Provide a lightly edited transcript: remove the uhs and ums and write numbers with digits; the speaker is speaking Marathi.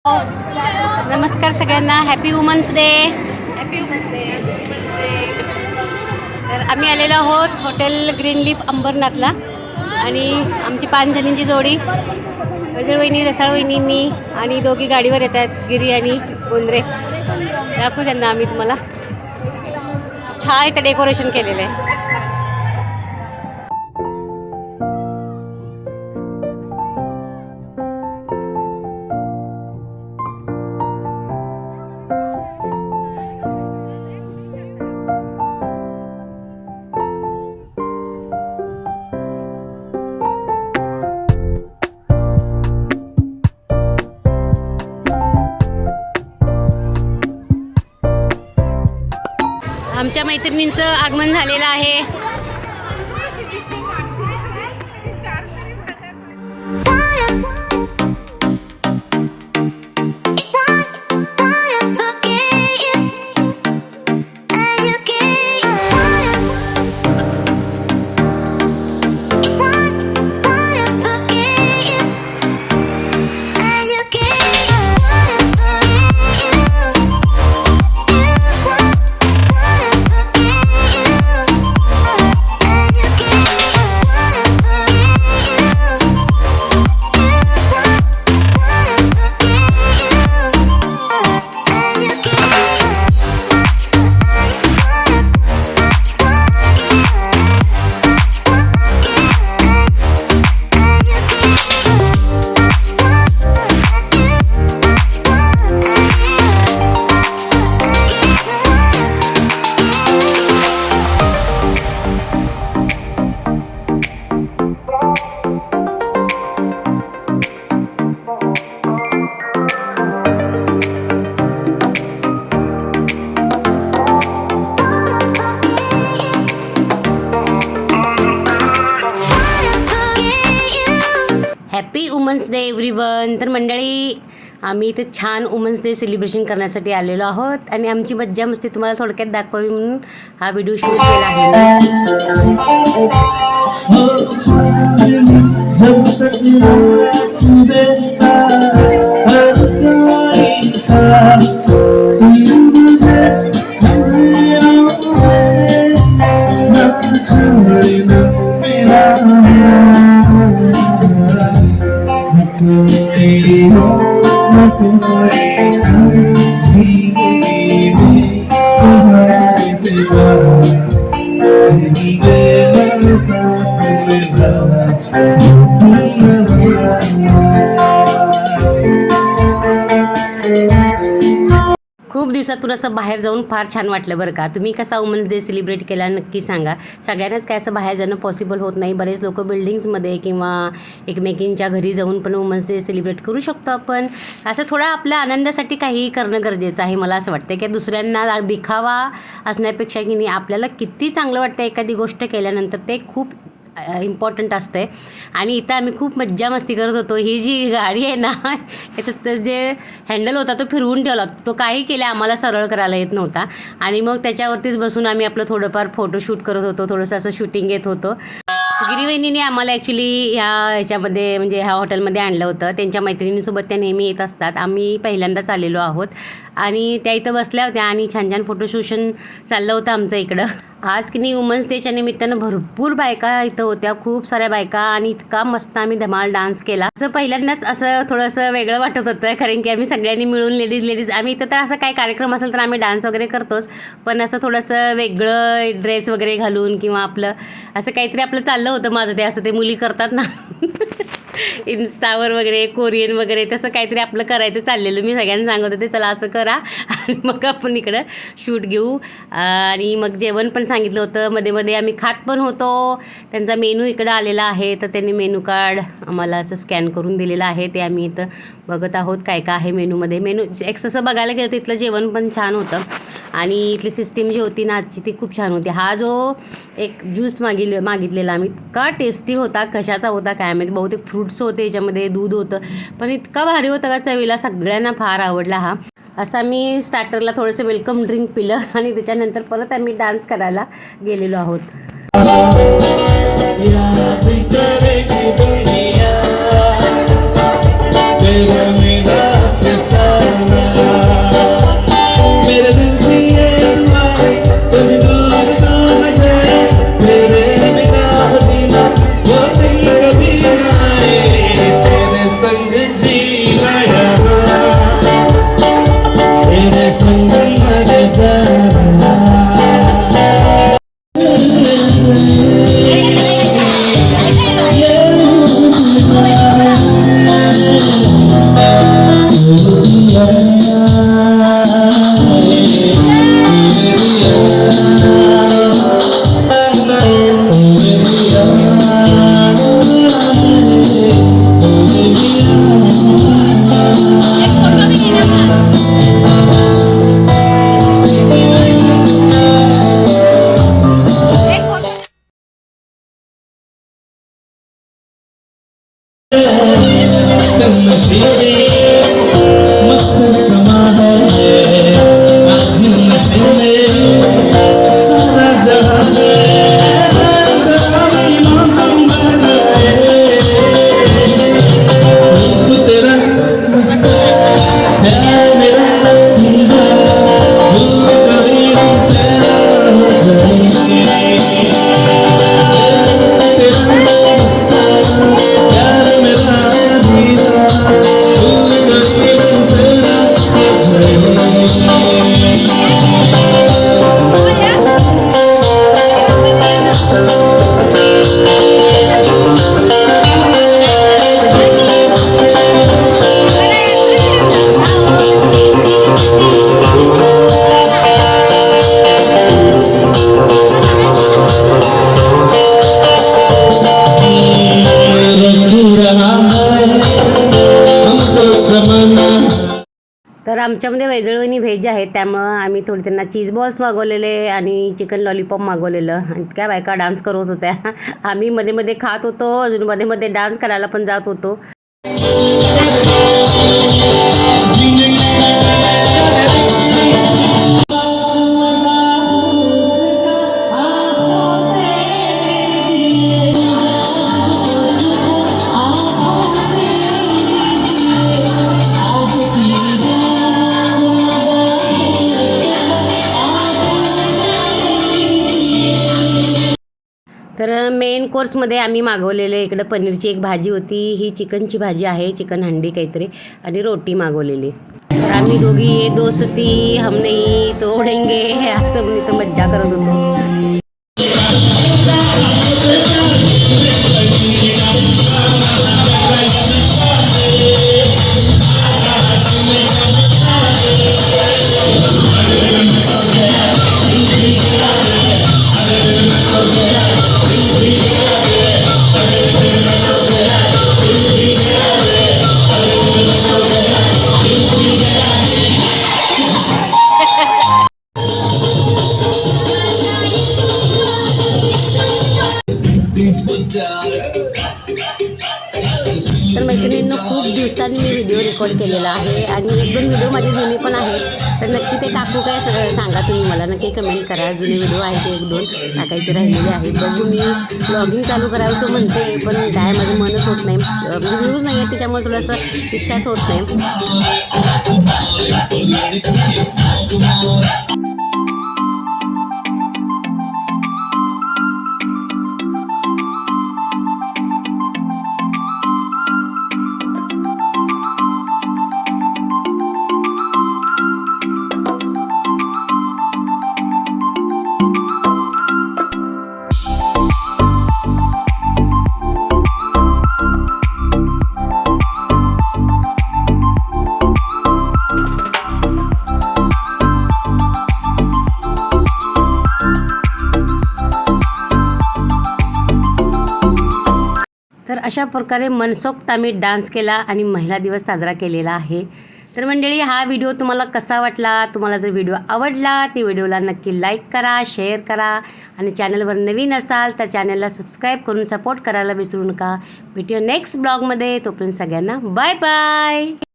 नमस्कार सगळ्यांना, happy women's day. Happy women's day. तर आम्ही आलेलो आहोत हॉटेल ग्रीन लीफ अंबरनाथला आणि आमची 5 जणींची जोडी वजळ वहिनी, रसाळ वहिनी, मी आणि दोघी गाडीवर येत आहेत, गिरी आणि बोंद्रे. दाखवू त्यांना आम्ही तुम्हाला. छान इथं डेकोरेशन केलेलं आहे. आमच्या मैत्रिणींचं आगमन झालेलं आहे. Happy women's day everyone. तर मंडळी, आम्ही इथे छान वुमन्स डे सेलिब्रेशन करण्यासाठी आलेलो आहोत आणि आमची मज्जा मस्ती तुम्हाला थोडक्यात दाखवावी म्हणून हा व्हिडिओ शूट केला आहे. खूप दिवसातून असं बाहेर जाऊन फार छान वाटलं बरं का. तुम्ही कसा वुमन्स डे सेलिब्रेट केला नक्की सांगा. सगळ्यांनाच काय असं बाहेर जाणं पॉसिबल होत नाही. बरेच लोक बिल्डिंग्समध्ये किंवा एकमेकींच्या घरी जाऊन पण वुमन्स डे सेलिब्रेट करू शकतो आपण. असं थोडा आपल्या आनंदासाठी काहीही करणं गरजेचं आहे. मला असं वाटतं की दुसऱ्यांना दिखावा असण्यापेक्षा की नाही, आपल्याला किती चांगलं वाटतं एखादी गोष्ट केल्यानंतर ते खूप इम्पॉर्टंट असते. आणि इथं आम्ही खूप मज्जा मस्ती करत होतो. ही जी गाडी आहे ना, याचं जे हँडल होता तो फिरवून ठेवला, तो काही केल्या आम्हाला सरळ करायला येत नव्हता. आणि मग त्याच्यावरतीच बसून आम्ही आपलं थोडंफार फोटोशूट करत होतो. थोडंसं असं शूटिंग येत होतं. गिरीवहिनीने आम्हाला ॲक्च्युली ह्याच्यामध्ये म्हणजे ह्या हॉटेलमध्ये आणलं होतं. त्यांच्या मैत्रिणींसोबत त्या नेहमी येत असतात. आम्ही पहिल्यांदाच आलेलो आहोत आणि त्या इथं बसल्या होत्या आणि छान छान फोटोशूशन चाललं होतं आमचं इकडं. आज की नाही वुमन्स डेच्या निमित्तानं भरपूर बायका इथं होत्या, खूप साऱ्या बायका, आणि इतका मस्त आम्ही धमाल डान्स केला. असं पहिल्यांदाच असं थोडंसं वेगळं वाटत होतं, कारण की आम्ही सगळ्यांनी मिळून लेडीज आम्ही इथं तर असं काय कार्यक्रम असेल तर आम्ही डान्स वगैरे करतोच, पण असं थोडंसं वेगळं ड्रेस वगैरे घालून किंवा आपलं असं काहीतरी आपलं चाललं होतं माझं. ते असं ते मुली करतात ना इन्स्टावर वगैरे कोरियन वगैरे तसं काहीतरी आपलं करायचं चाललेलं. मी सगळ्यांना सांगत होते चला असं करा आणि मग आपण इकडं शूट घेऊ. आणि मग जेवण पण सांगितलं होतं. मध्ये मध्ये आम्ही खात पण होतो. त्यांचा मेनू इकडं आलेला आहे, तर त्यांनी मेनू कार्ड आम्हाला असं स्कॅन करून दिलेलं आहे. ते आम्ही इथं बघत आहोत काय काय आहे मेनूमध्ये. मेनू असं बघायला गेलं तर इथलं जेवण पण छान होतं आणि इथली सिस्टीम जी होती ना आजची ती खूप छान होती. हा जो एक ज्यूस मागितलेला आम्ही, इतका टेस्टी होता. कशाचा होता काय माहिती, बहुतेक फ्रूट्स होते, याच्यामध्ये दूध होतं, पण इतका भारी होता का चवीला. सगळ्यांना फार आवडला हा. असं मी स्टार्टरला थोडंसं वेलकम ड्रिंक पिलं आणि त्याच्यानंतर परत आम्ही डान्स करायला गेलेलो आहोत. मस्त समा है आज नशे में सारा जहां शराबी मौसम बन गए रूप तेरा मस्त प्यार मेरा दीवा भूल गई हमसे हो जाएंगे तेरा मस्त प्यार मेरा दीवा भूल गई हमसे हो जाएंगे तर आमच्यामध्ये वैजळवणी व्हेज आहेत, त्यामुळं आम्ही थोडे त्यांना चीज बॉल्स मागवलेले आणि चिकन लॉलीपॉप मागवलेलं. आणि त्या बायका डान्स करत होत्या. आम्ही मध्ये मध्ये खात होतो, अजून मध्ये मध्ये डान्स करायला पण जात होतो. तर मेन कोर्समध्ये आम्ही मागवलेले इकडं पनीरची एक भाजी होती, ही चिकनची भाजी आहे, चिकन हंडी काहीतरी, आणि रोटी मागवलेली. तर आम्ही दोघी ये दोस्ती हम नहीं तोडेंगे असं म्हणून इथं मज्जा करत होतो. तर मैत्रिणींनो, खूप दिवसांनी मी व्हिडिओ रेकॉर्ड केलेला आहे आणि एक दोन व्हिडिओ माझे जुने पण आहेत. तर नक्की ते टाकू काय सांगा तुम्ही मला, नक्की कमेंट करा. जुने व्हिडिओ आहेत एक दोन टाकायचे राहिलेले आहेत. बघू, मी ब्लॉगिंग चालू करायचं म्हणते, पण काय माझं मनच होत नाही, म्हणजे व्ह्यूज नाही आहेत, त्याच्यामुळे थोडंसं इच्छाच होत नाही. तर अशा प्रकारे मनसोक्त आम्ही डान्स केला आणि महिला दिवस साजरा केलेला आहे. तर मंडळी, हा व्हिडिओ तुम्हाला कसा वाटला? तुम्हाला जर व्हिडिओ आवडला ती व्हिडिओला नक्की लाईक करा, शेअर करा आणि चॅनलवर नवीन असाल तर चॅनलला सबस्क्राईब करून सपोर्ट करायला विसरू नका. भेटूया नेक्स्ट ब्लॉगमध्ये. तोपर्यंत सगळ्यांना बाय बाय.